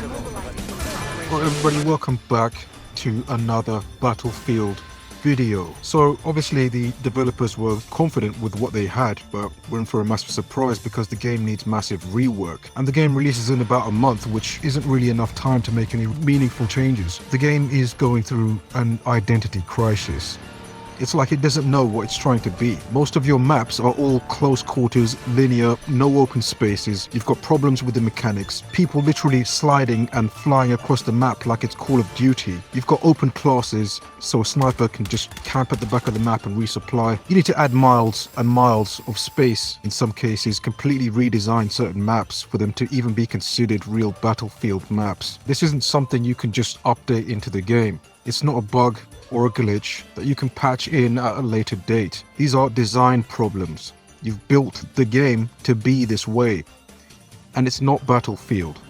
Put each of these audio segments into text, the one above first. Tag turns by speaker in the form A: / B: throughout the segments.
A: Hello everybody, welcome back to another Battlefield video. So obviously the developers were confident with what they had, but were in for a massive surprise because the game needs massive rework. And the game releases in about a month, which isn't really enough time to make any meaningful changes. The game is going through an identity crisis. It's like it doesn't know what it's trying to be. Most of your maps are all close quarters, linear, no open spaces. You've got problems with the mechanics. People literally sliding and flying across the map like it's Call of Duty. You've got open classes, so a sniper can just camp at the back of the map and resupply. You need to add miles and miles of space, in some cases, completely redesign certain maps for them to even be considered real Battlefield maps. This isn't something you can just update into the game. It's not a bug or a glitch that you can patch in at a later date. These are design problems. You've built the game to be this way, and it's not Battlefield.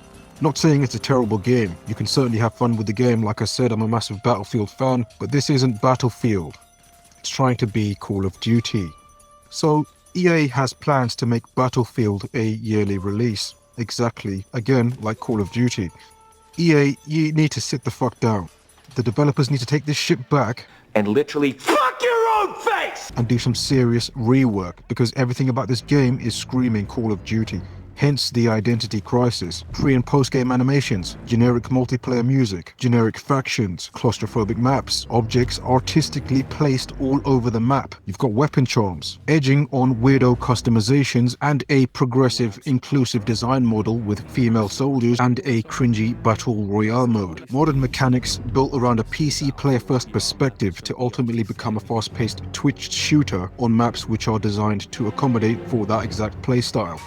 A: Not saying it's a terrible game. You can certainly have fun with the game. Like I said, I'm a massive Battlefield fan, but this isn't Battlefield. It's trying to be Call of Duty. So EA has plans to make Battlefield a yearly release. Exactly, again, like Call of Duty. EA, you need to sit the fuck down. The developers need to take this shit back
B: and literally fuck your own face
A: and do some serious rework, because everything about this game is screaming Call of Duty. Hence the identity crisis. Pre and post game animations, generic multiplayer music, generic factions, claustrophobic maps, objects artistically placed all over the map. You've got weapon charms, edging on weirdo customizations, and a progressive, inclusive design model with female soldiers and a cringy battle royale mode. Modern mechanics built around a PC player first perspective to ultimately become a fast-paced twitched shooter on maps which are designed to accommodate for that exact playstyle.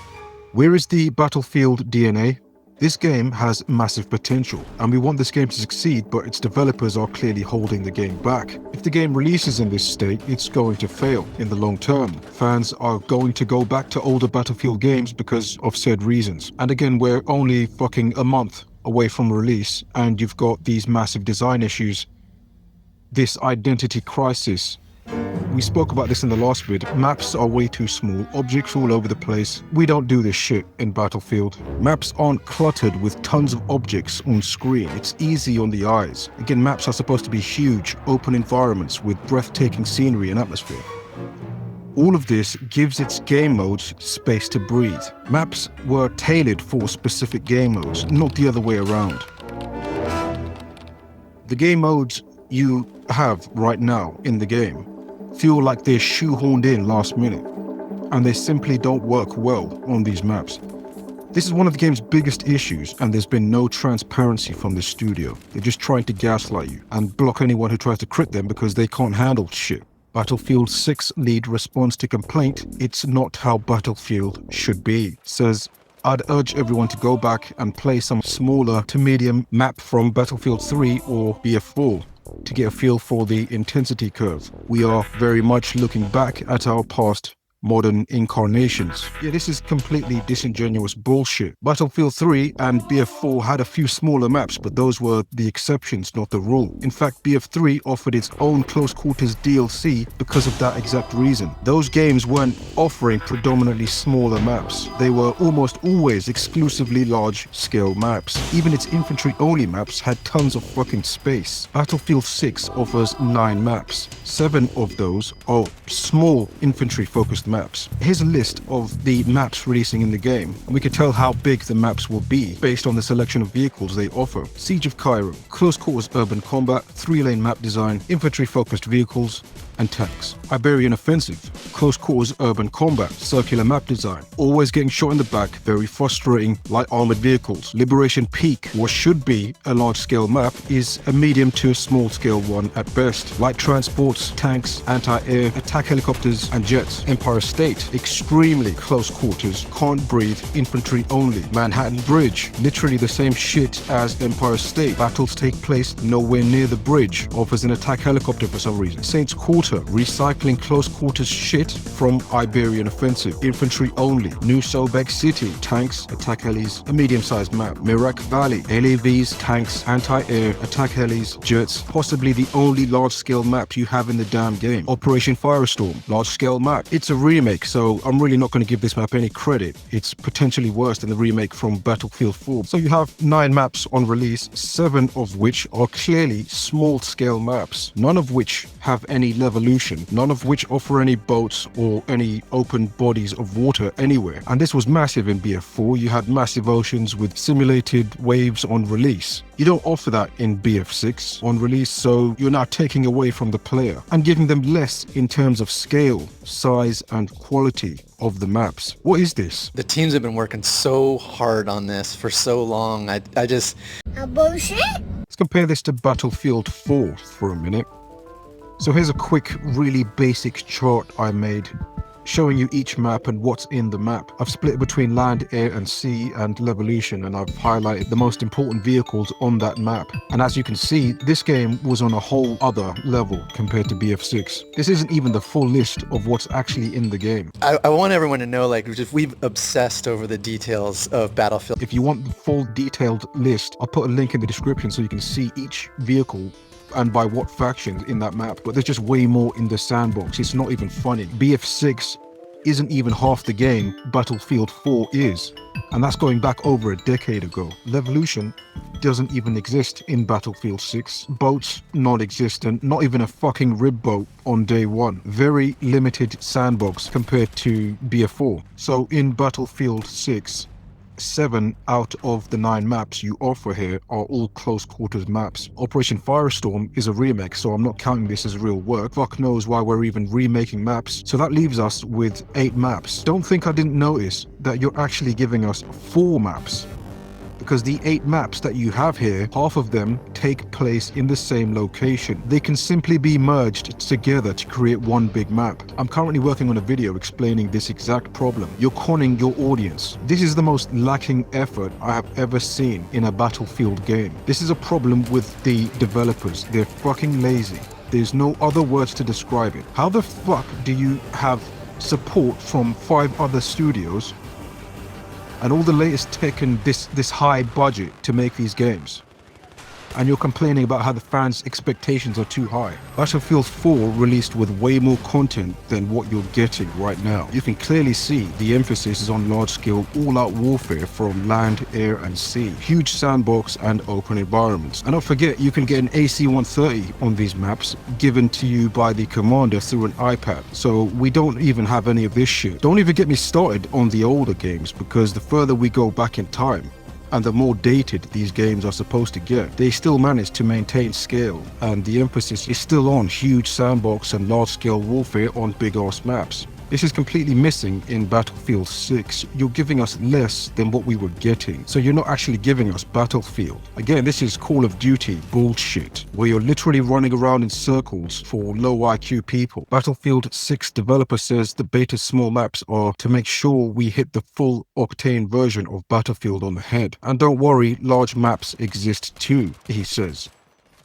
A: Where is the Battlefield DNA? This game has massive potential, and we want this game to succeed, but its developers are clearly holding the game back. If the game releases in this state, it's going to fail in the long term. Fans are going to go back to older Battlefield games because of said reasons. And again, we're only fucking a month away from release, and you've got these massive design issues. This identity crisis. We spoke about this in the last vid. Maps are way too small, objects all over the place. We don't do this shit in Battlefield. Maps aren't cluttered with tons of objects on screen. It's easy on the eyes. Again, maps are supposed to be huge, open environments with breathtaking scenery and atmosphere. All of this gives its game modes space to breathe. Maps were tailored for specific game modes, not the other way around. The game modes you have right now in the game feel like they're shoehorned in last minute, and they simply don't work well on these maps. This is one of the game's biggest issues, and there's been no transparency from the studio. They're just trying to gaslight you and block anyone who tries to crit them because they can't handle shit. Battlefield 6 lead response to complaint, "It's not how Battlefield should be," says, "I'd urge everyone to go back and play some smaller to medium map from Battlefield 3 or BF4 to get a feel for the intensity curve. We are very much looking back at our past modern incarnations." Yeah, this is completely disingenuous bullshit. Battlefield 3 and BF4 had a few smaller maps, but those were the exceptions, not the rule. In fact, BF3 offered its own close quarters DLC because of that exact reason. Those games weren't offering predominantly smaller maps. They were almost always exclusively large-scale maps. Even its infantry-only maps had tons of fucking space. Battlefield 6 offers 9 maps. 7 of those are small infantry-focused maps. Here's a list of the maps releasing in the game, and we can tell how big the maps will be based on the selection of vehicles they offer. Siege of Cairo, close quarters urban combat, 3-lane map design, infantry focused vehicles, and tanks. Iberian Offensive, close quarters urban combat, circular map design, always getting shot in the back, very frustrating, light armored vehicles. Liberation Peak, what should be a large scale map, is a medium to small scale one at best. Light transports, tanks, anti-air, attack helicopters, and jets. Empire State, extremely close quarters, can't breathe, infantry only. Manhattan Bridge, literally the same shit as Empire State. Battles take place nowhere near the bridge, offers an attack helicopter for some reason. Saints Quarter, water, recycling close quarters shit from Iberian Offensive, infantry only, New Sobek City, tanks, attack helis, a medium-sized map, Mirak Valley, LAVs, tanks, anti-air, attack helis, jets, possibly the only large-scale map you have in the damn game, Operation Firestorm, large-scale map. It's a remake, so I'm really not going to give this map any credit. It's potentially worse than the remake from Battlefield 4. So you have 9 maps on release, 7 of which are clearly small-scale maps, none of which have any levolution, none of which offer any boats or any open bodies of water anywhere. And this was massive in BF4. You had massive oceans with simulated waves on release. You don't offer that in BF6 on release, so you're now taking away from the player and giving them less in terms of scale, size, and quality of the maps. What is this?
C: The teams have been working so hard on this for so long. I just...
D: bullshit?
A: Let's compare this to Battlefield 4 for a minute. So here's a quick, really basic chart I made showing you each map and what's in the map. I've split it between land, air and sea and levolution, and I've highlighted the most important vehicles on that map. And as you can see, this game was on a whole other level compared to BF6. This isn't even the full list of what's actually in the game.
C: I want everyone to know, like, we've obsessed over the details of Battlefield.
A: If you want the full detailed list, I'll put a link in the description so you can see each vehicle and by what factions in that map, but there's just way more in the sandbox. It's not even funny. BF6 isn't even half the game Battlefield 4 is, and that's going back over a decade ago. Levolution doesn't even exist in Battlefield 6. Boats, non-existent, not even a fucking rib boat on day one. Very limited sandbox compared to BF4. So in Battlefield 6, 7 out of the 9 maps you offer here are all close quarters maps. Operation Firestorm is a remake, so I'm not counting this as real work. Fuck knows why we're even remaking maps. So that leaves us with 8 maps. Don't think I didn't notice that you're actually giving us 4 maps. Because the 8 maps that you have here, half of them take place in the same location. They can simply be merged together to create one big map. I'm currently working on a video explaining this exact problem. You're conning your audience. This is the most lacking effort I have ever seen in a Battlefield game. This is a problem with the developers. They're fucking lazy. There's no other words to describe it. How the fuck do you have support from 5 other studios and all the latest tech and this high budget to make these games, and you're complaining about how the fans' expectations are too high? Battlefield 4 released with way more content than what you're getting right now. You can clearly see the emphasis is on large-scale all-out warfare from land, air and sea, huge sandbox and open environments. And don't forget, you can get an AC-130 on these maps given to you by the commander through an iPad. So we don't even have any of this shit. Don't even get me started on the older games, because the further we go back in time and the more dated these games are supposed to get, they still manage to maintain scale, and the emphasis is still on huge sandbox and large-scale warfare on big-ass maps. This is completely missing in Battlefield 6. You're giving us less than what we were getting, so you're not actually giving us Battlefield. Again, this is Call of Duty bullshit, where you're literally running around in circles for low IQ people. Battlefield 6 developer says the beta small maps are to make sure we hit the full octane version of Battlefield on the head. And don't worry, large maps exist too, he says.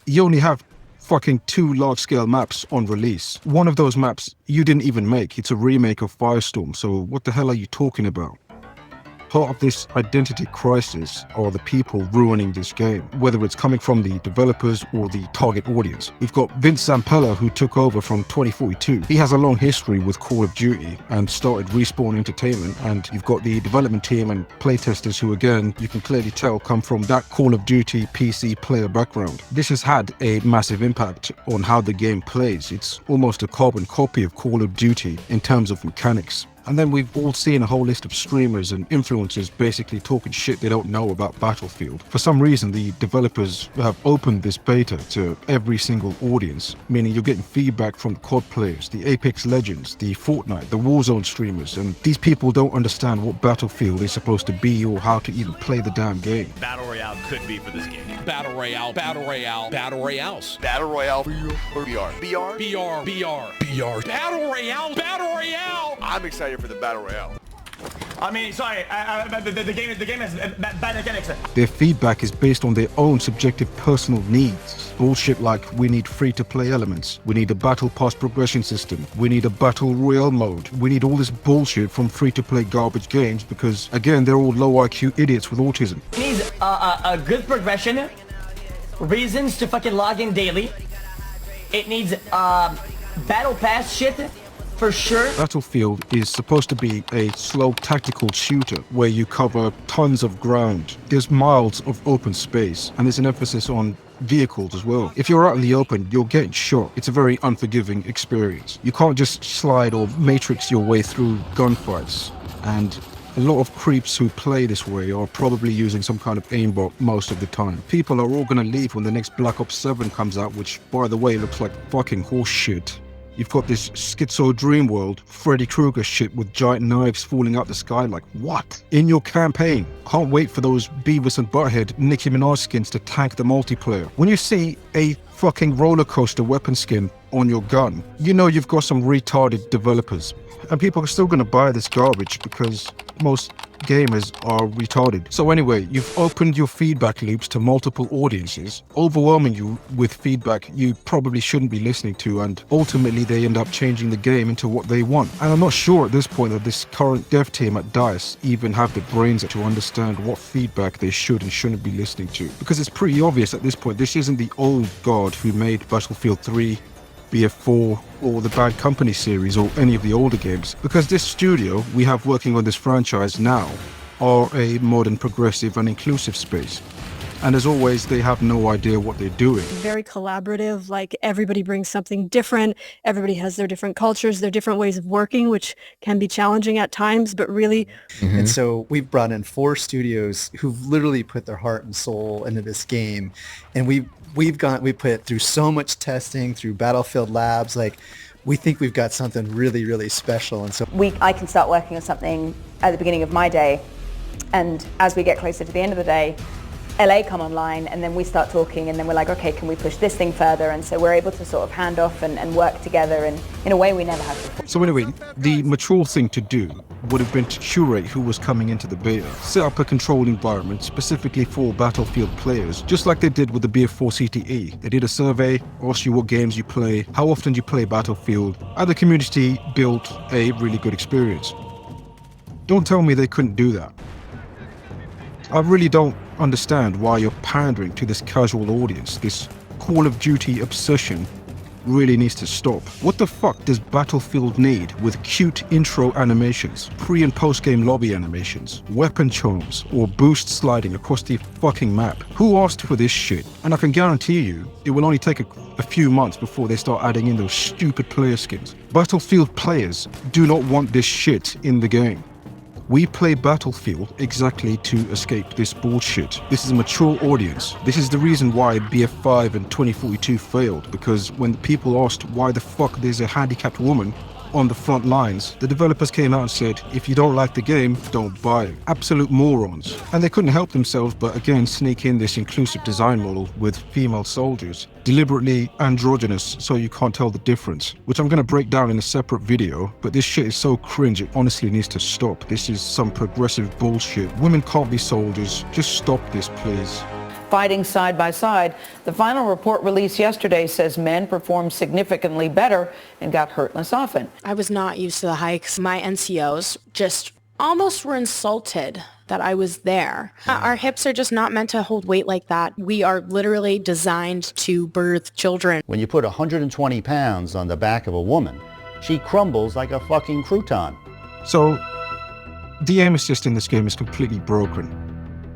A: You only have fucking 2 large-scale maps on release. One of those maps you didn't even make. It's a remake of Firestorm, so what the hell are you talking about? Part of this identity crisis are the people ruining this game, whether it's coming from the developers or the target audience. We've got Vince Zampella, who took over from 2042. He has a long history with Call of Duty and started Respawn Entertainment, and you've got the development team and playtesters who, again, you can clearly tell come from that Call of Duty PC player background. This has had a massive impact on how the game plays. It's almost a carbon copy of Call of Duty in terms of mechanics. And then we've all seen a whole list of streamers and influencers basically talking shit they don't know about Battlefield. For some reason, the developers have opened this beta to every single audience, meaning you're getting feedback from the COD players, the Apex Legends, the Fortnite, the Warzone streamers, and these people don't understand what Battlefield is supposed to be or how to even play the damn game.
E: Battle Royale could be for this game.
F: Battle Royale, Battle Royale, Battle Royales.
E: Battle Royale or BR? BR?
F: BR, BR, BR. Battle Royale, Battle Royale.
E: I'm excited for the Battle Royale.
B: I mean, sorry, the game has bad mechanics.
A: Their feedback is based on their own subjective personal needs. Bullshit like, we need free-to-play elements, we need a battle pass progression system, we need a battle royale mode, we need all this bullshit from free-to-play garbage games because, again, they're all low IQ idiots with autism.
B: It needs a good progression, reasons to fucking log in daily. It needs battle pass shit. For sure.
A: Battlefield is supposed to be a slow tactical shooter where you cover tons of ground. There's miles of open space and there's an emphasis on vehicles as well. If you're out in the open, you're getting shot. It's a very unforgiving experience. You can't just slide or matrix your way through gunfights, and a lot of creeps who play this way are probably using some kind of aimbot most of the time. People are all gonna leave when the next Black Ops 7 comes out, which, by the way, looks like fucking horse shit. You've got this schizo dream world, Freddy Krueger shit with giant knives falling out the sky, like what? In your campaign. Can't wait for those Beavis and Butthead Nicki Minaj skins to tank the multiplayer. When you see a fucking roller coaster weapon skin on your gun, you know you've got some retarded developers. And people are still gonna buy this garbage because most gamers are retarded. So anyway, you've opened your feedback loops to multiple audiences, overwhelming you with feedback you probably shouldn't be listening to, and ultimately they end up changing the game into what they want. And I'm not sure at this point that this current dev team at DICE even have the brains to understand what feedback they should and shouldn't be listening to. Because it's pretty obvious at this point, this isn't the old god who made Battlefield 3, BF4, or the Bad Company series, or any of the older games, because this studio we have working on this franchise now are a modern, progressive and inclusive space. And as always, they have no idea what they're doing.
D: Very collaborative, like everybody brings something different, everybody has their different cultures, their different ways of working, which can be challenging at times, but really...
C: And so we've brought in 4 studios who've literally put their heart and soul into this game, and we put it through so much testing, through Battlefield Labs, like we think we've got something really, really special. And so
G: I can start working on something at the beginning of my day, and as we get closer to the end of the day, LA come online, and then we start talking, and then we're like, okay, can we push this thing further? And so we're able to sort of hand off and work together and in a way we never have before.
A: So anyway, the mature thing to do would have been to curate who was coming into the beta, set up a controlled environment specifically for Battlefield players, just like they did with the BF4 CTE. They did a survey, asked you what games you play, how often you play Battlefield, and the community built a really good experience. Don't tell me they couldn't do that. I really don't understand why you're pandering to this casual audience. This Call of Duty obsession really needs to stop. What the fuck does Battlefield need with cute intro animations, pre and post game lobby animations, weapon charms, or boost sliding across the fucking map? Who asked for this shit? And I can guarantee you, it will only take a few months before they start adding in those stupid player skins. Battlefield players do not want this shit in the game. We play Battlefield exactly to escape this bullshit. This is a mature audience. This is the reason why BF5 and 2042 failed, because when people asked why the fuck there's a handicapped woman on the front lines, the developers came out and said, if you don't like the game, don't buy it. Absolute morons. And they couldn't help themselves but again sneak in this inclusive design model with female soldiers, deliberately androgynous so you can't tell the difference, which I'm going to break down in a separate video, but this shit is so cringe it honestly needs to stop. This is some progressive bullshit. Women can't be soldiers. Just stop this, please.
H: Fighting side by side. The final report released yesterday says men performed significantly better and got hurt less often.
D: I was not used to the hikes. My NCOs just almost were insulted that I was there. Our hips are just not meant to hold weight like that. We are literally designed to birth children.
I: When you put 120 pounds on the back of a woman, she crumbles like a fucking crouton.
A: So, the aim assist in this game is completely broken.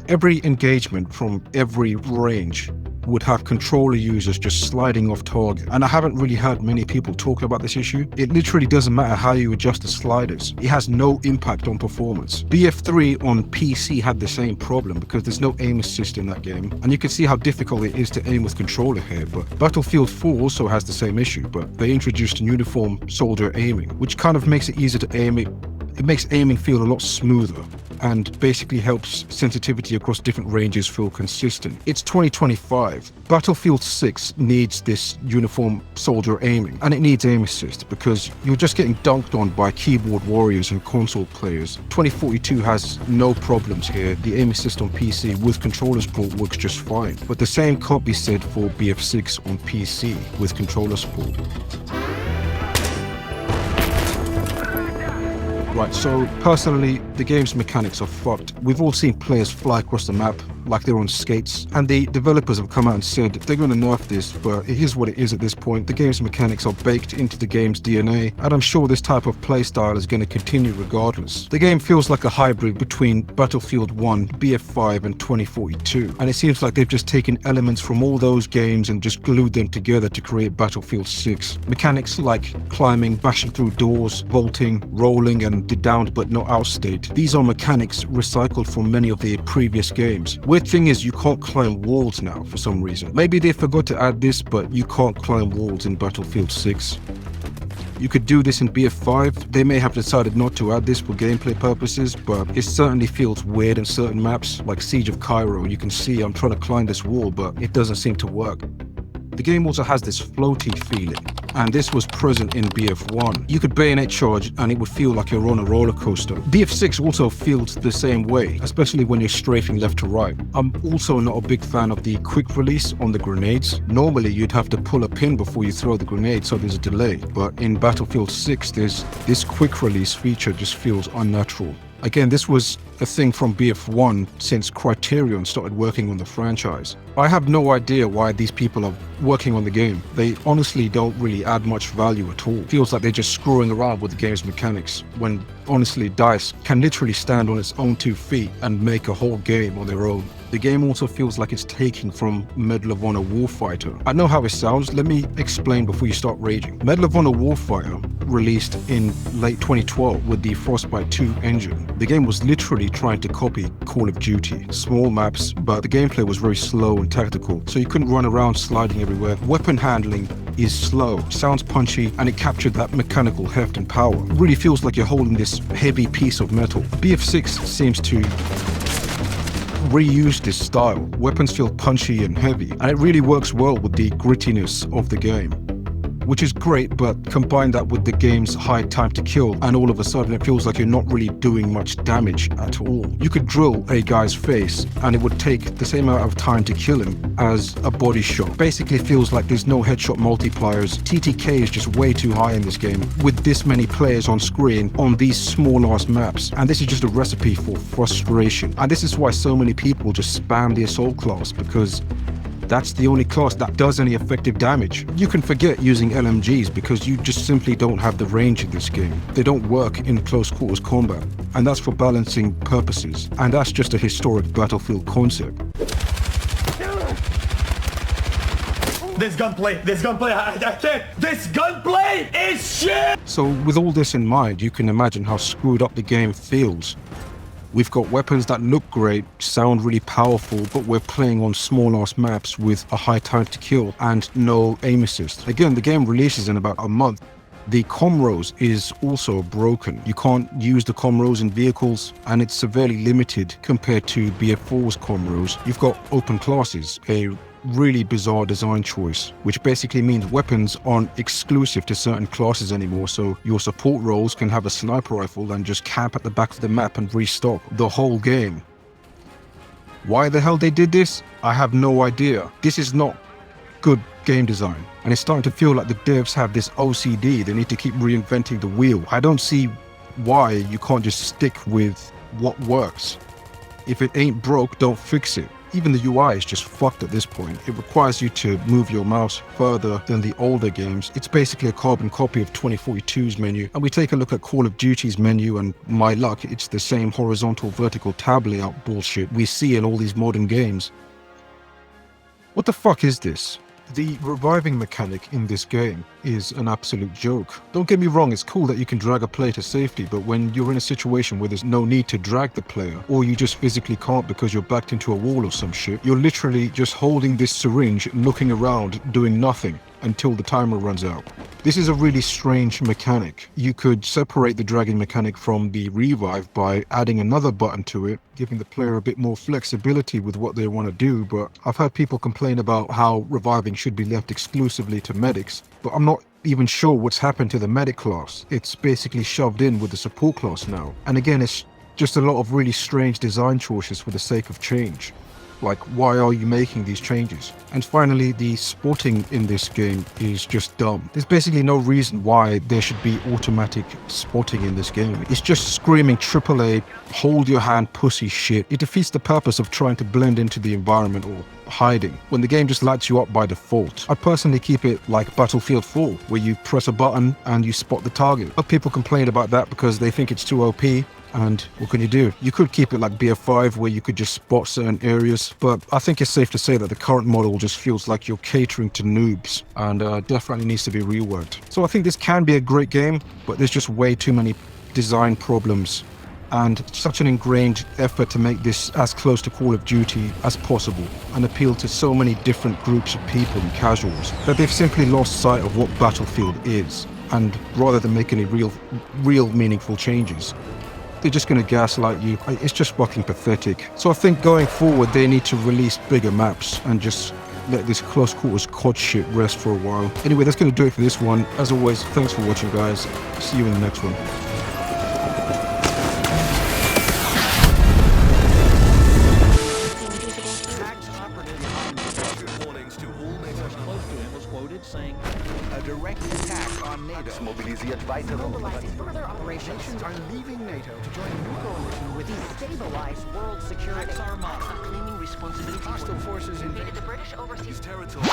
A: Every engagement from every range would have controller users just sliding off target, and I haven't really heard many people talk about this issue. It literally doesn't matter how you adjust the sliders. It has no impact on performance. BF3 on PC had the same problem because there's no aim assist in that game, and you can see how difficult it is to aim with controller here, but Battlefield 4 also has the same issue, but they introduced uniform soldier aiming, which kind of makes it easier to aim. It makes aiming feel a lot smoother. and basically helps sensitivity across different ranges feel consistent. It's 2025. Battlefield 6 needs this uniform soldier aiming, and it needs aim assist because you're just getting dunked on by keyboard warriors and console players. 2042 has no problems here. The aim assist on PC with controller support works just fine, but the same can't be said for BF6 on PC with controller support. Right, so personally, the game's mechanics are fucked. We've all seen players fly across the map like they're on skates, and the developers have come out and said they're going to nerf this, but it is what it is at this point. The game's mechanics are baked into the game's DNA, and I'm sure this type of playstyle is going to continue regardless. The game feels like a hybrid between Battlefield 1, BF5, and 2042, and it seems like they've just taken elements from all those games and just glued them together to create Battlefield 6. Mechanics like climbing, bashing through doors, vaulting, rolling, and the downed but not outstate. These are mechanics recycled from many of the previous games. Weird thing is you can't climb walls now for some reason. Maybe they forgot to add this, but you can't climb walls in Battlefield 6. You could do this in BF5. They may have decided not to add this for gameplay purposes, but it certainly feels weird in certain maps, like Siege of Cairo. You can see I'm trying to climb this wall, but it doesn't seem to work. The game also has this floaty feeling, and this was present in BF1. You could bayonet charge and it would feel like you're on a roller coaster. BF6 also feels the same way, especially when you're strafing left to right. I'm also not a big fan of the quick release on the grenades. Normally you'd have to pull a pin before you throw the grenade, so there's a delay. But in Battlefield 6, this quick release feature just feels unnatural. Again, this was a thing from BF1 since Criterion started working on the franchise. I have no idea why these people are working on the game. They honestly don't really add much value at all. Feels like they're just screwing around with the game's mechanics, when honestly DICE can literally stand on its own 2 feet and make a whole game on their own. The game also feels like it's taking from Medal of Honor Warfighter. I know how it sounds, let me explain before you start raging. Medal of Honor Warfighter released in late 2012 with the Frostbite 2 engine. The game was literally trying to copy Call of Duty. Small maps, but the gameplay was very slow and tactical, so you couldn't run around sliding everywhere. Weapon handling is slow, sounds punchy, and it captured that mechanical heft and power. It really feels like you're holding this heavy piece of metal. BF6 seems to reuse this style. Weapons feel punchy and heavy, and it really works well with the grittiness of the game, which is great, but combine that with the game's high time to kill, and all of a sudden it feels like you're not really doing much damage at all. You could drill a guy's face and it would take the same amount of time to kill him as a body shot. Basically feels like there's no headshot multipliers. TTK is just way too high in this game with this many players on screen on these small ass maps, and this is just a recipe for frustration. And this is why so many people just spam the assault class, because that's the only class that does any effective damage. You can forget using LMGs because you just simply don't have the range in this game. They don't work in close quarters combat, and that's for balancing purposes. And that's just a historic Battlefield concept.
B: This gunplay, I can't. This gunplay is shit!
A: So with all this in mind, you can imagine how screwed up the game feels. We've got weapons that look great, sound really powerful, but we're playing on small-ass maps with a high time to kill and no aim assist. Again, the game releases in about a month. The comrose is also broken. You can't use the comrose in vehicles, and it's severely limited compared to BF4's comrose. You've got open classes, a really bizarre design choice, which basically means weapons aren't exclusive to certain classes anymore, so your support roles can have a sniper rifle and just camp at the back of the map and restock the whole game. Why the hell they did this? I have no idea. This is not good game design, and it's starting to feel like the devs have this OCD. They need to keep reinventing the wheel. I don't see why you can't just stick with what works. If it ain't broke, don't fix it. Even the UI is just fucked at this point. It requires you to move your mouse further than the older games. It's basically a carbon copy of 2042's menu. And we take a look at Call of Duty's menu, and my luck, it's the same horizontal vertical tab layout bullshit we see in all these modern games. What the fuck is this? The reviving mechanic in this game is an absolute joke. Don't get me wrong, it's cool that you can drag a player to safety, but when you're in a situation where there's no need to drag the player, or you just physically can't because you're backed into a wall or some shit, you're literally just holding this syringe, looking around, doing nothing until the timer runs out. This is a really strange mechanic. You could separate the dragging mechanic from the revive by adding another button to it, giving the player a bit more flexibility with what they want to do, but I've heard people complain about how reviving should be left exclusively to medics, but I'm not even sure what's happened to the medic class. It's basically shoved in with the support class now. And again, it's just a lot of really strange design choices for the sake of change. Like, why are you making these changes? And finally, the spotting in this game is just dumb. There's basically no reason why there should be automatic spotting in this game. It's just screaming AAA, hold your hand pussy shit. It defeats the purpose of trying to blend into the environment or hiding, when the game just lights you up by default. I personally keep it like Battlefield 4, where you press a button and you spot the target. But people complain about that because they think it's too OP. And what can you do? You could keep it like BF5 where you could just spot certain areas, but I think it's safe to say that the current model just feels like you're catering to noobs and definitely needs to be reworked. So I think this can be a great game, but there's just way too many design problems and such an ingrained effort to make this as close to Call of Duty as possible and appeal to so many different groups of people and casuals that they've simply lost sight of what Battlefield is, and rather than make any real meaningful changes, they're just going to gaslight you. It's just fucking pathetic. So I think going forward they need to release bigger maps and just let this close quarters COD shit rest for a while. Anyway, that's going to do it for this one. As always, thanks for watching, guys. See you in the next one.
J: Saying a direct attack on NATO. Mobilizing further operations. Nations are leaving NATO to join a new coalition with destabilize world security. Claiming responsibility. Hostile forces invaded the British overseas territory.